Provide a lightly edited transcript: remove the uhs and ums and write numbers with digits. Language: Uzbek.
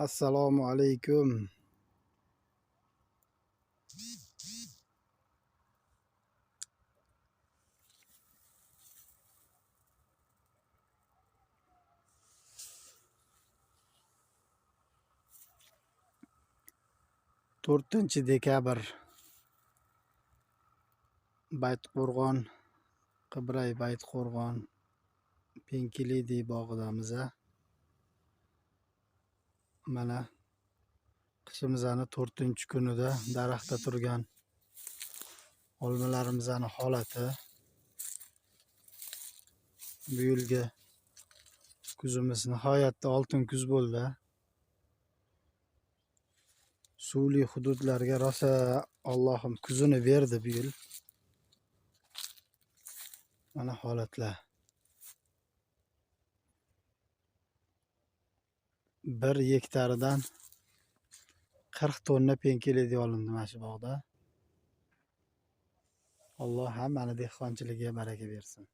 Assalomu alaykum. To'rtinchi dekabr Baytqo'rg'on Qibray Baytqo'rg'on Penkilidi bog'idamiz. Mana qishimizning 4-kunida daraxtda turgan olmalarimizning holati. Bu yilgi kuzimiz nihoyatda oltin kuz bo'ldi. Suvli hududlarga rosa Allohim kuzini berdi bu yil. Mana holatlar. 1 hektaridan 40 tonna penkilidi olindi mana shu bog'da. Alloh hammani dehqonchiligiga baraka bersin.